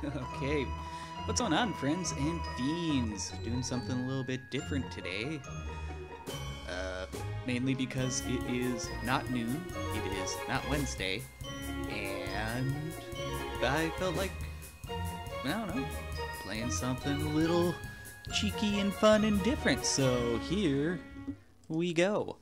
Okay, what's going on, friends and fiends? Doing something a little bit different today. Mainly because it is not noon, it is not Wednesday, and I felt like, I don't know, playing something a little cheeky and fun and different, so here we go.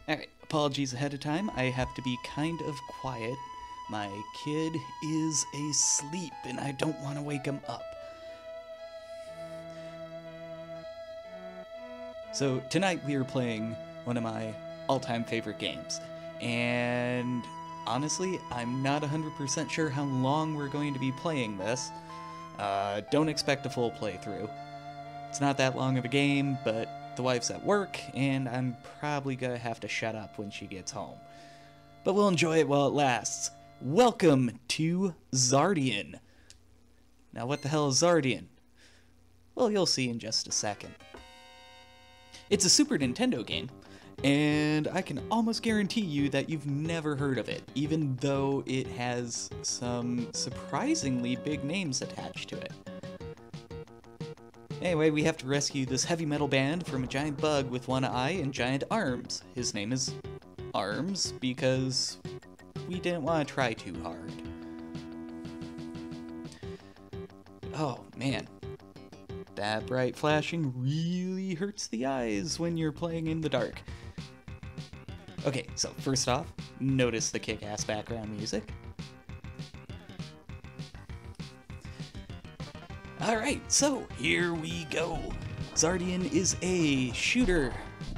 Alright, apologies ahead of time. I have to be kind of quiet. My kid is asleep and I don't want to wake him up. So tonight we are playing one of my all-time favorite games. And honestly, I'm not 100% sure how long we're going to be playing this. Don't expect a full playthrough. It's not that long of a game, but the wife's at work, and I'm probably gonna have to shut up when she gets home. But we'll enjoy it while it lasts. Welcome to Zardian. Now what the hell is Zardian? Well, you'll see in just a second. It's a Super Nintendo game, and I can almost guarantee you that you've never heard of it, even though it has some surprisingly big names attached to it. Anyway, we have to rescue this heavy metal band from a giant bug with one eye and giant arms. His name is Arms because we didn't want to try too hard. Oh, man. That bright flashing really hurts the eyes when you're playing in the dark. Okay, so first off, notice the kick-ass background music. Alright, so here we go. Zardian is a shooter,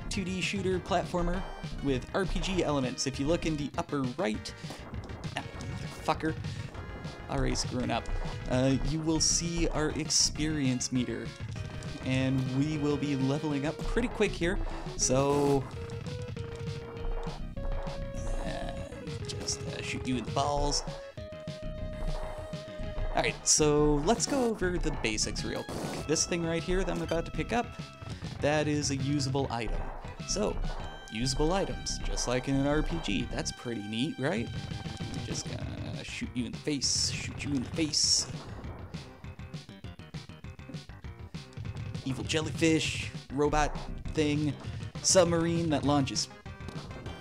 2D shooter platformer with RPG elements. If you look in the upper right, motherfucker, already screwing up, you will see our experience meter. And we will be leveling up pretty quick here, so just shoot you in the balls. Alright, so let's go over the basics real quick. This thing right here that I'm about to pick up, that is a usable item. So, usable items, just like in an RPG. That's pretty neat, right? Just gonna shoot you in the face, shoot you in the face. Evil jellyfish, robot thing, submarine that launches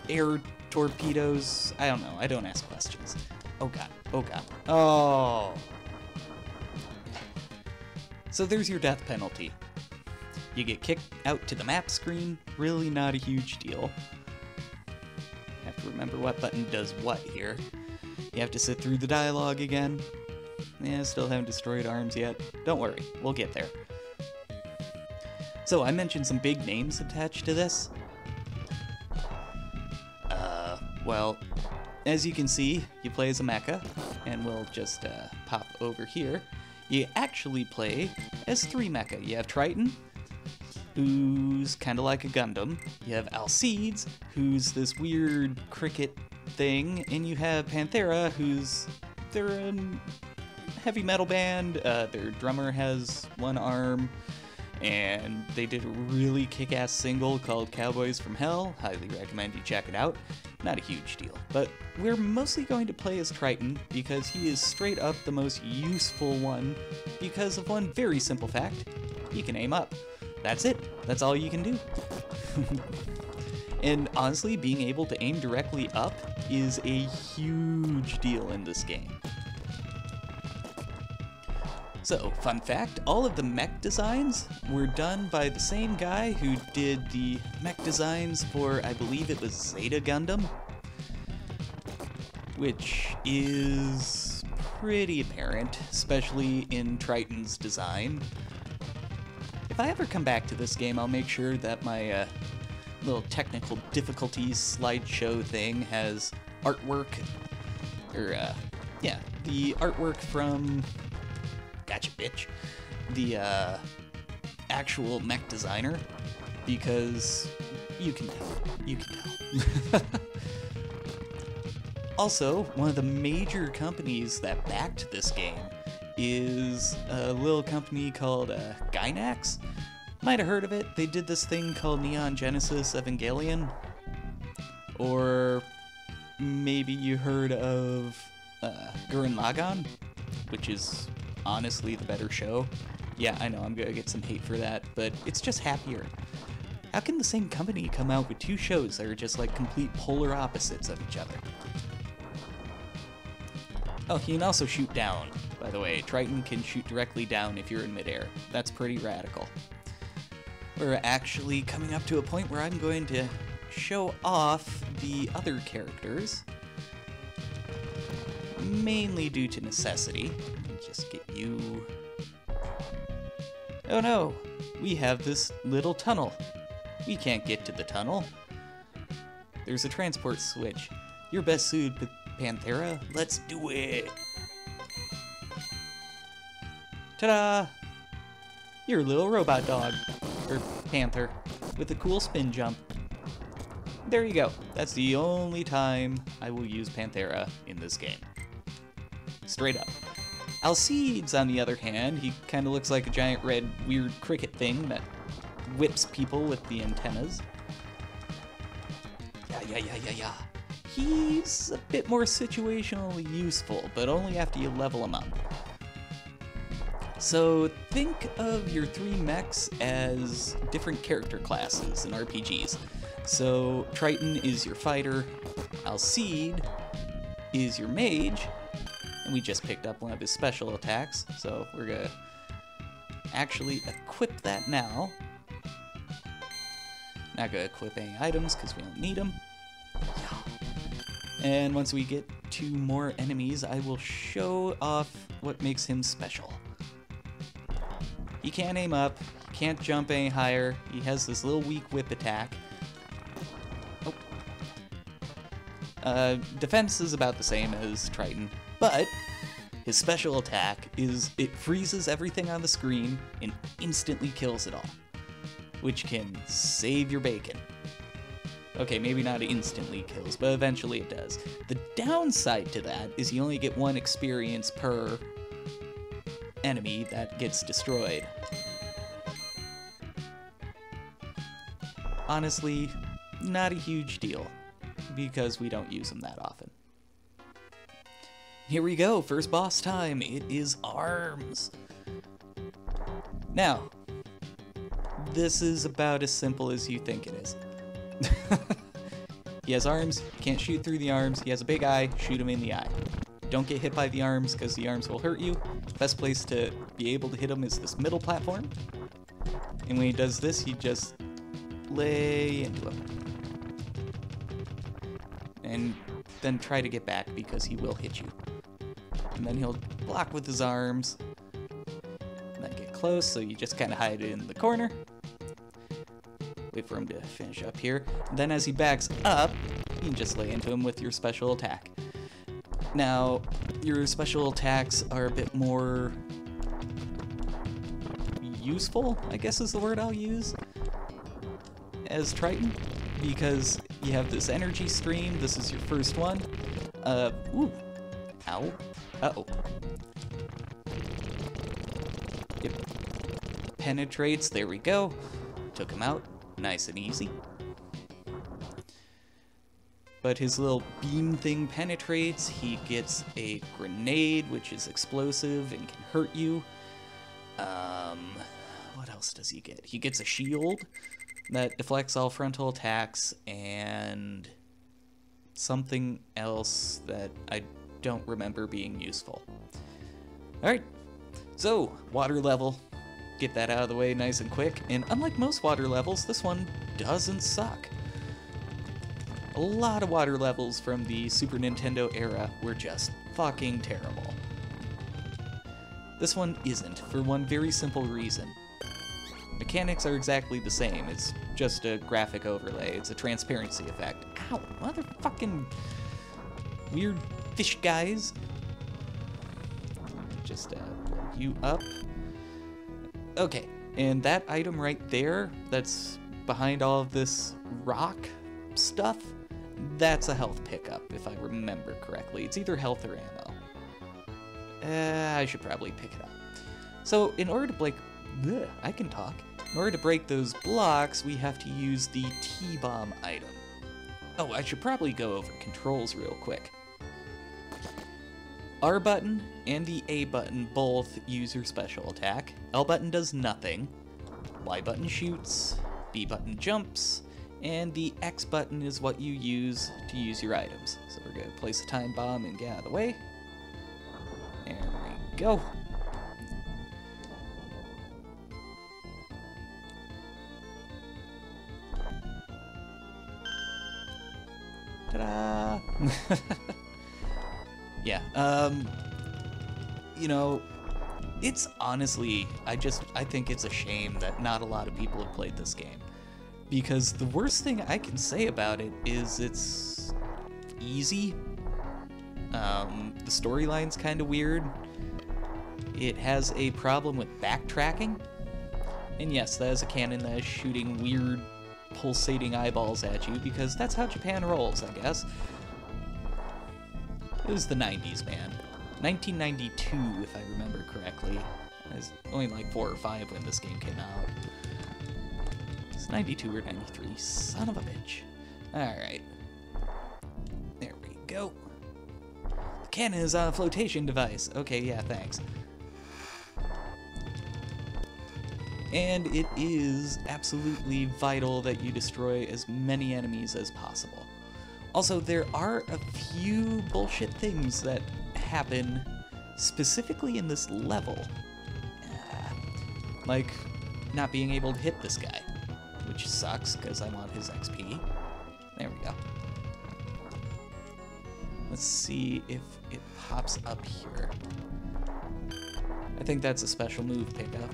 air torpedoes. I don't know, I don't ask questions. Oh god, oh god. Oh! So there's your death penalty. You get kicked out to the map screen, really not a huge deal. Have to remember what button does what here. You have to sit through the dialogue again. Yeah, still haven't destroyed Arms yet. Don't worry, we'll get there. So I mentioned some big names attached to this. Well, as you can see, you play as a mecha, and we'll just pop over here. You actually play as three mecha. You have Triton, who's kind of like a Gundam. You have Alcides, who's this weird cricket thing, and you have Panthera, they're a heavy metal band. Their drummer has one arm, and they did a really kick-ass single called Cowboys from Hell. Highly recommend you check it out. Not a huge deal, but we're mostly going to play as Triton because he is straight up the most useful one because of one very simple fact: he can aim up. That's it. That's all you can do. And honestly, being able to aim directly up is a huge deal in this game. So, fun fact, all of the mech designs were done by the same guy who did the mech designs for, I believe it was Zeta Gundam, which is pretty apparent, especially in Triton's design. If I ever come back to this game, I'll make sure that my little technical difficulties slideshow thing has artwork, or yeah, the artwork from... Gotcha, bitch. The actual mech designer, because you can tell. You can tell. Also, one of the major companies that backed this game is a little company called Gainax. Might have heard of it. They did this thing called Neon Genesis Evangelion. Or maybe you heard of Gurren Lagann, which is honestly the better show. Yeah, I know, I'm gonna get some hate for that, but it's just happier. How can the same company come out with two shows that are just like complete polar opposites of each other? Oh, he can also shoot down, by the way. Triton can shoot directly down if you're in midair. That's pretty radical. We're actually coming up to a point where I'm going to show off the other characters, mainly due to necessity. Just get you... Oh no! We have this little tunnel. We can't get to the tunnel. There's a transport switch. You're best suited, Panthera. Let's do it! Ta-da! You're a little robot dog. Or panther. With a cool spin jump. There you go. That's the only time I will use Panthera in this game. Straight up. Alcides, on the other hand, he kind of looks like a giant red weird cricket thing that whips people with the antennas. Yeah. He's a bit more situationally useful, but only after you level him up. So think of your three mechs as different character classes in RPGs. So Triton is your fighter, Alcide is your mage, and we just picked up one of his special attacks, so we're gonna actually equip that now. Not gonna equip any items because we don't need them. And once we get 2 more enemies, I will show off what makes him special. He can't aim up, he can't jump any higher, he has this little weak whip attack. Oh. Defense is about the same as Triton, but his special attack is it freezes everything on the screen and instantly kills it all, which can save your bacon. Okay, maybe not instantly kills, but eventually it does. The downside to that is you only get 1 experience per enemy that gets destroyed. Honestly, not a huge deal, because we don't use them that often. Here we go, first boss time. It is Arms. Now, this is about as simple as you think it is. He has arms, can't shoot through the arms, he has a big eye, shoot him in the eye. Don't get hit by the arms because the arms will hurt you. Best place to be able to hit him is this middle platform. And when he does this, he just lay into him. And then try to get back because he will hit you. And then he'll block with his arms. And then get close, so you just kind of hide it in the corner. Wait for him to finish up here. And then as he backs up, you can just lay into him with your special attack. Now, your special attacks are a bit more useful, I guess is the word I'll use, as Triton, because you have this energy stream. This is your first one. Ooh. Ow. Uh-oh. Yep. Penetrates, there we go. Took him out. Nice and easy. But his little beam thing penetrates. He gets a grenade, which is explosive and can hurt you. What else does he get? He gets a shield that deflects all frontal attacks, and something else that I don't remember being useful. Alright, so water level. Get that out of the way nice and quick, and unlike most water levels, this one doesn't suck. A lot of water levels from the Super Nintendo era were just fucking terrible. This one isn't, for one very simple reason. Mechanics are exactly the same, it's just a graphic overlay, it's a transparency effect. Ow, motherfucking weird fish guys. Just blow you up. Okay, and that item right there, that's behind all of this rock stuff, that's a health pickup, if I remember correctly. It's either health or ammo. I should probably pick it up. So, in order to break... Bleh, I can talk. In order to break those blocks, we have to use the T-bomb item. Oh, I should probably go over controls real quick. R button and the A button both use your special attack. L button does nothing. Y button shoots, B button jumps, and the X button is what you use to use your items. So we're going to place a time bomb and get out of the way. There we go. Ta-da! Yeah, you know, it's honestly, I think it's a shame that not a lot of people have played this game. Because the worst thing I can say about it is it's easy. The storyline's kind of weird. It has a problem with backtracking. And yes, that is a cannon that is shooting weird, pulsating eyeballs at you, because that's how Japan rolls, I guess. It was the 90s, man. 1992, if I remember correctly. I was only like 4 or 5 when this game came out. It's 92 or 93. Son of a bitch. Alright. There we go. The cannon is on a flotation device. Okay, yeah, thanks. And it is absolutely vital that you destroy as many enemies as possible. Also, there are a few bullshit things that happen specifically in this level. Like not being able to hit this guy, which sucks because I want his XP. There we go. Let's see if it pops up here. I think that's a special move pickup.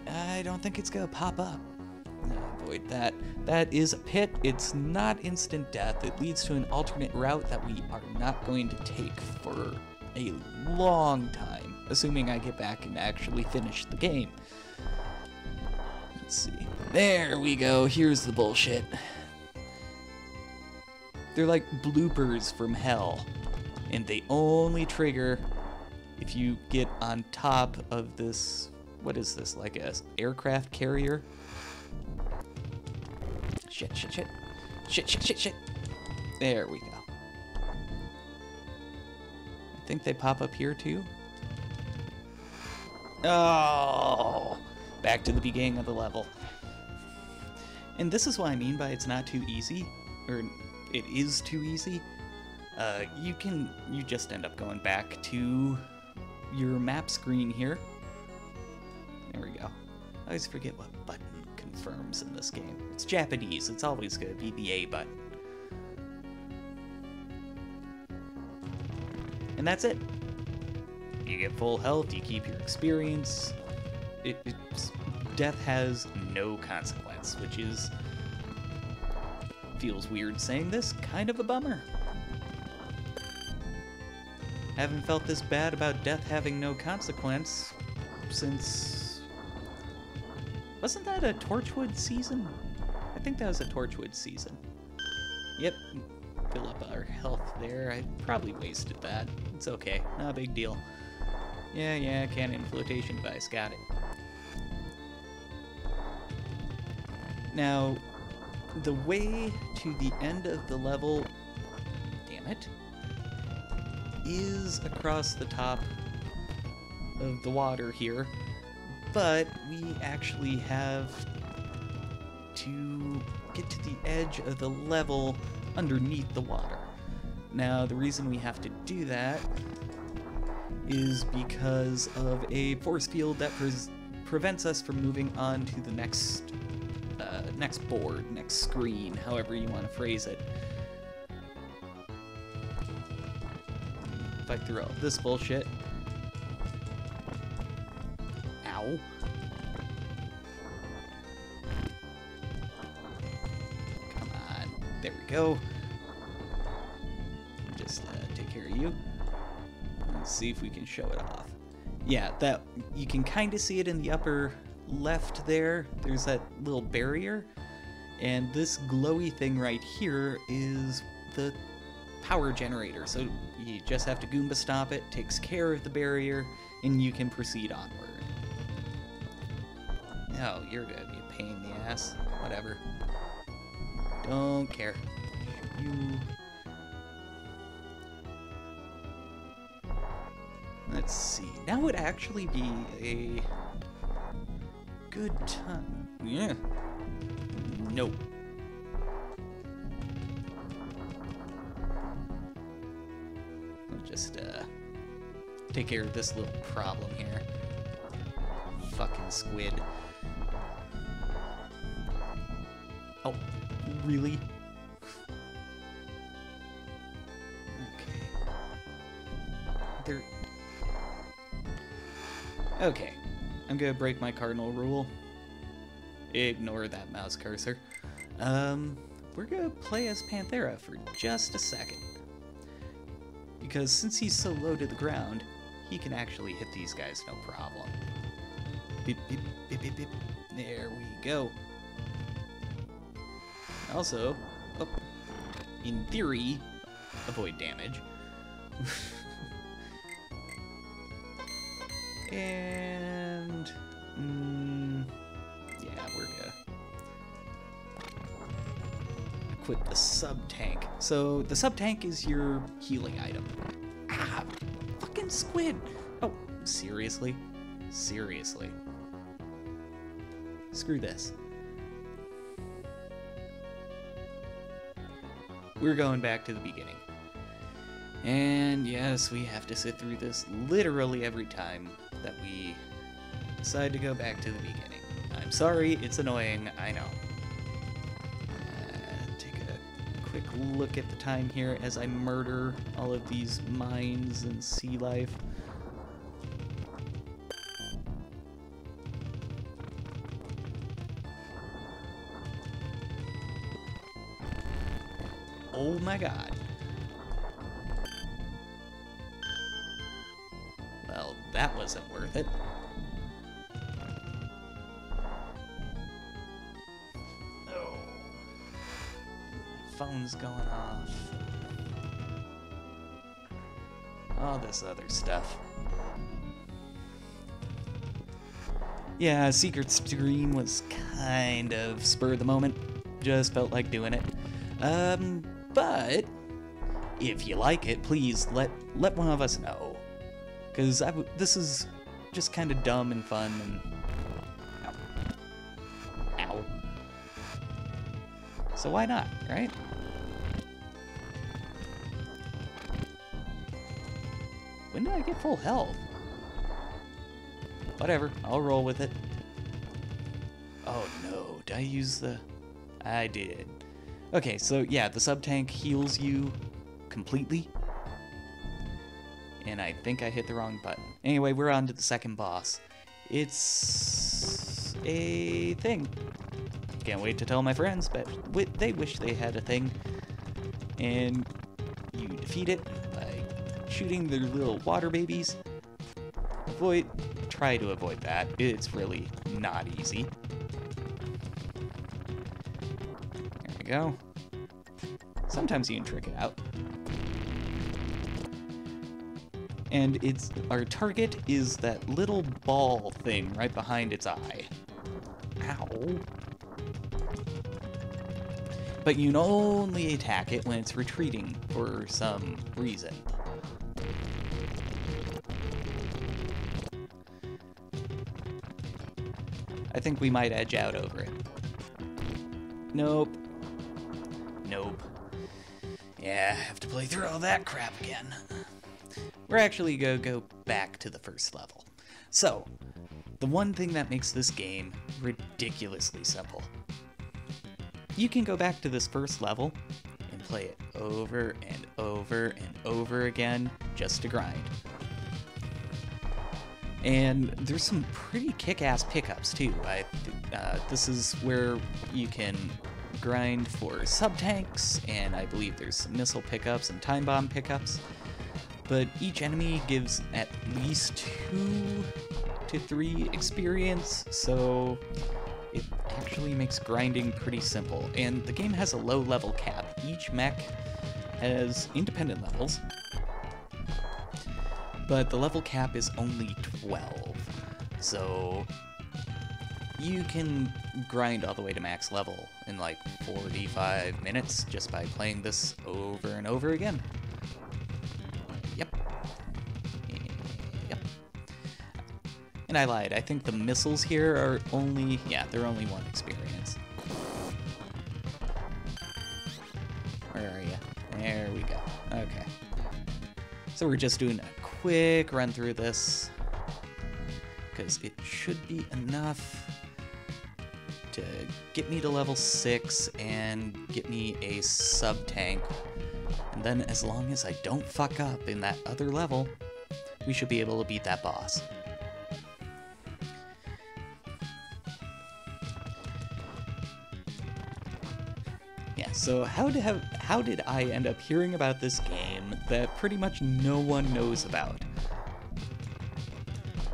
I don't think it's gonna pop up. Avoid that. That is a pit. It's not instant death. It leads to an alternate route that we are not going to take for a long time, assuming I get back and actually finish the game. Let's see. There we go. Here's the bullshit. They're like bloopers from hell, and they only trigger if you get on top of this. What is this, like a aircraft carrier? Shit, shit, shit. Shit, shit, shit, shit. There we go. I think they pop up here too. Oh! Back to the beginning of the level. And this is what I mean by it's not too easy, or it is too easy. You just end up going back to your map screen here. There we go. I always forget what button confirms in this game. It's Japanese. It's always going to be the A button. And that's it. You get full health, you keep your experience. Death has no consequence, which is... feels weird saying this, kind of a bummer. Haven't felt this bad about death having no consequence since... Wasn't that a Torchwood season? I think that was a Torchwood season. Yep, fill up our health there. I probably wasted that. It's okay, not a big deal. Yeah, cannon flotation device, got it. Now, the way to the end of the level, damn it, is across the top of the water here. But we actually have to get to the edge of the level underneath the water. Now, the reason we have to do that is because of a force field that prevents us from moving on to the next board, next screen, however you want to phrase it. Fight through all this bullshit. Ow. Come on. There we go. Just take care of you. Let's see if we can show it off. Yeah, that you can kind of see it in the upper left there. There's that little barrier. And this glowy thing right here is the power generator. So you just have to Goomba stomp it, takes care of the barrier, and you can proceed onward. Oh, you're gonna be a pain in the ass. Whatever. Don't care. You... Let's see. Now would actually be a good time. Yeah. Nope. I'll just take care of this little problem here. Fucking squid. Oh, really? Okay. Okay. I'm gonna break my cardinal rule. Ignore that mouse cursor. We're gonna play as Panthera for just a second. Because since he's so low to the ground, he can actually hit these guys no problem. Beep, beep, beep, beep, beep. There we go. Also, oh, in theory, avoid damage. And... yeah, we're gonna equip the sub-tank. So, the sub-tank is your healing item. Ah, fucking squid! Oh, seriously? Seriously. Screw this. We're going back to the beginning. And yes, we have to sit through this literally every time that we decide to go back to the beginning. I'm sorry, it's annoying, I know. Take a quick look at the time here as I murder all of these mines and sea life. Oh my god. Well, that wasn't worth it. Oh. Phone's going off. All this other stuff. Yeah, Secret Screen was kind of spur of the moment. Just felt like doing it. But if you like it, please let one of us know. Because this is just kind of dumb and fun and... Ow. Ow. So why not, right? When did I get full health? Whatever, I'll roll with it. Oh no, did I use the... I did. Okay, so yeah, the sub-tank heals you completely. And I think I hit the wrong button. Anyway, we're on to the second boss. It's a thing. Can't wait to tell my friends, but they wish they had a thing. And you defeat it by shooting their little water babies. Try to avoid that. It's really not easy. There we go. Sometimes you can trick it out. And our target is that little ball thing right behind its eye. Ow. But you can only attack it when it's retreating for some reason. I think we might edge out over it. Nope. Nope. Yeah, I have to play through all that crap again. We're actually gonna go back to the first level. So, the one thing that makes this game ridiculously simple. You can go back to this first level and play it over and over and over again just to grind. And there's some pretty kick-ass pickups too. This is where you can grind for sub-tanks, and I believe there's some missile pickups and time bomb pickups. But each enemy gives at least 2 to 3 experience, so it actually makes grinding pretty simple. And the game has a low level cap. Each mech has independent levels, but the level cap is only 12. So you can grind all the way to max level in like 45 minutes just by playing this over and over again. Yep. Yep. And I lied. I think the missiles here are only, yeah, they're only one experience. Where are you? There we go. Okay. So we're just doing a quick run through this, because it should be enough to get me to level 6 and get me a sub-tank. And then as long as I don't fuck up in that other level, we should be able to beat that boss. Yeah, so how did I end up hearing about this game that pretty much no one knows about?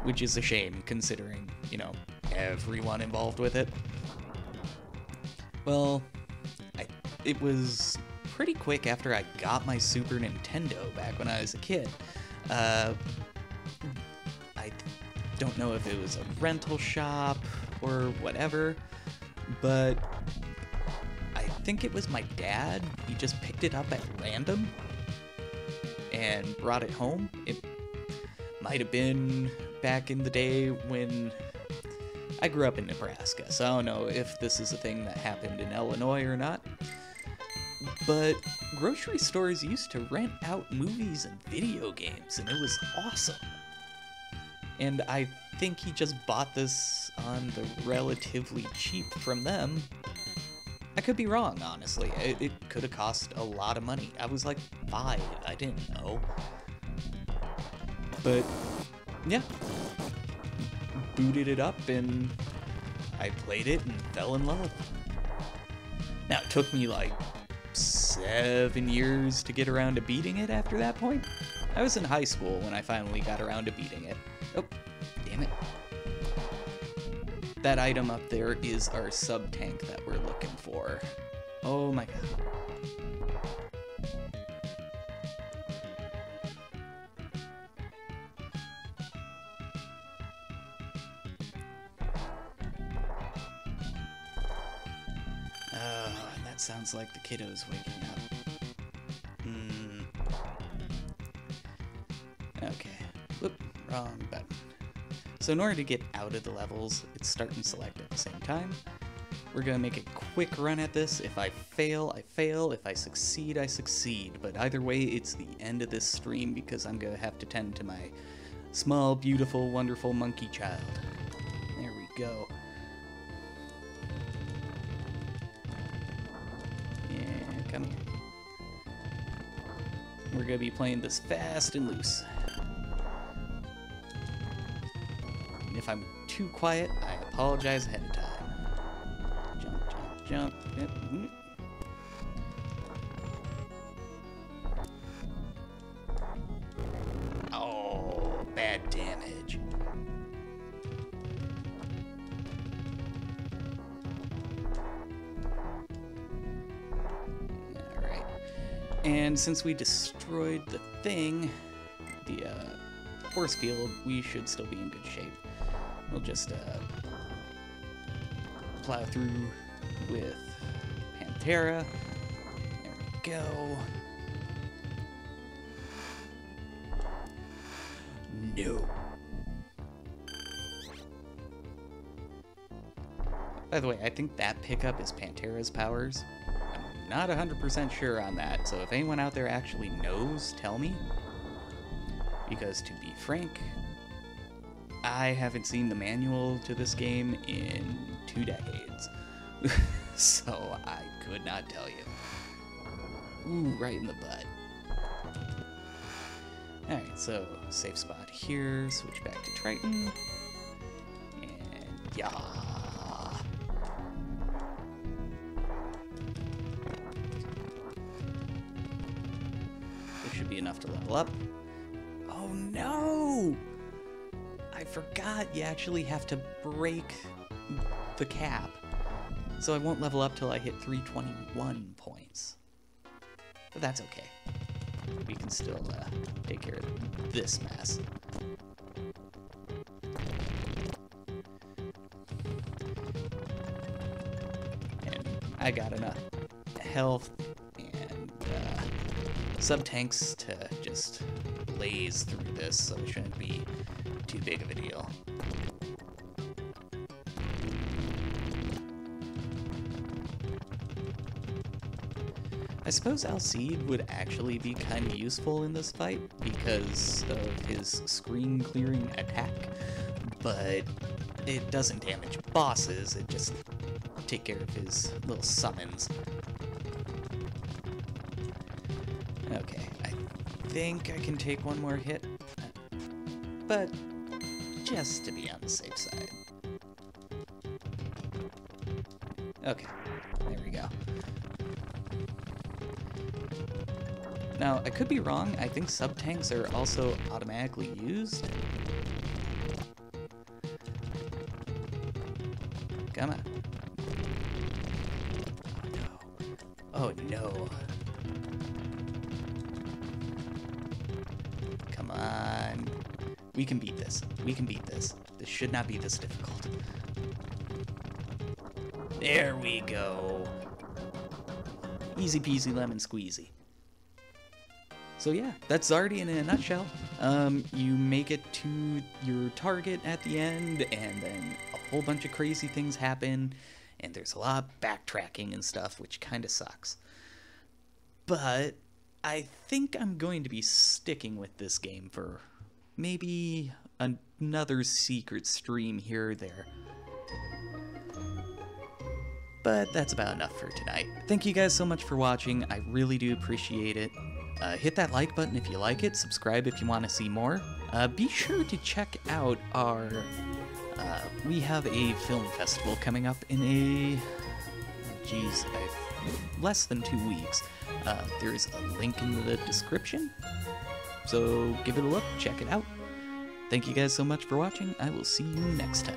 Which is a shame, considering, you know, everyone involved with it. Well, it was pretty quick after I got my Super Nintendo back when I was a kid. I don't know if it was a rental shop or whatever, but I think it was my dad. He just picked it up at random and brought it home. It might have been back in the day when I grew up in Nebraska, so I don't know if this is a thing that happened in Illinois or not. But grocery stores used to rent out movies and video games, and it was awesome. And I think he just bought this on the relatively cheap from them. I could be wrong, honestly. It could have cost a lot of money. I was like 5, I didn't know. But yeah, booted it up and I played it and fell in love. Now, it took me like 7 years to get around to beating it after that point. I was in high school when I finally got around to beating it. Oh, damn it. That item up there is our sub-tank that we're looking for. Oh my god. That sounds like the kiddos waking up. Okay. Whoop, wrong button. So in order to get out of the levels, it's start and select at the same time. We're gonna make a quick run at this. If I fail, I fail. If I succeed, I succeed. But either way, it's the end of this stream because I'm gonna have to tend to my small, beautiful, wonderful monkey child. There we go. Yeah, come here. We're gonna be playing this fast and loose. If I'm too quiet, I apologize ahead of time. Jump, jump, jump. Yep. Oh, bad damage. Alright. And since we destroyed the thing, the force field, we should still be in good shape. We'll just plow through with Pantera. There we go. No. By the way, I think that pickup is Pantera's powers. I'm not 100% sure on that, so if anyone out there actually knows, tell me. Because to be frank, I haven't seen the manual to this game in 2 decades, so I could not tell you. Ooh, right in the butt. Alright, so safe spot here, switch back to Triton, and yeah. This should be enough to level up. Oh no! I forgot you actually have to break the cap. So I won't level up till I hit 321 points. But that's okay. We can still take care of this mess. I got enough health and sub-tanks to just blaze through this, so it shouldn't be too big of a deal. I suppose Alcide would actually be kind of useful in this fight because of his screen clearing attack, but it doesn't damage bosses, it just takes care of his little summons. Okay, I think I can take one more hit, but just to be on the safe side. Okay, there we go. Now, I could be wrong, I think sub-tanks are also automatically used. Come on. Oh no. Come on. We can beat this. We can beat this. This should not be this difficult. There we go. Easy peasy lemon squeezy. So yeah, that's Zardian in a nutshell. You make it to your target at the end, and then a whole bunch of crazy things happen, and there's a lot of backtracking and stuff, which kind of sucks. But I think I'm going to be sticking with this game for maybe another secret stream here or there. But that's about enough for tonight. Thank you guys so much for watching. I really do appreciate it. Hit that like button if you like it, subscribe if you want to see more. Be sure to check out our, we have a film festival coming up in less than 2 weeks. There's a link in the description, so give it a look, check it out. Thank you guys so much for watching, I will see you next time.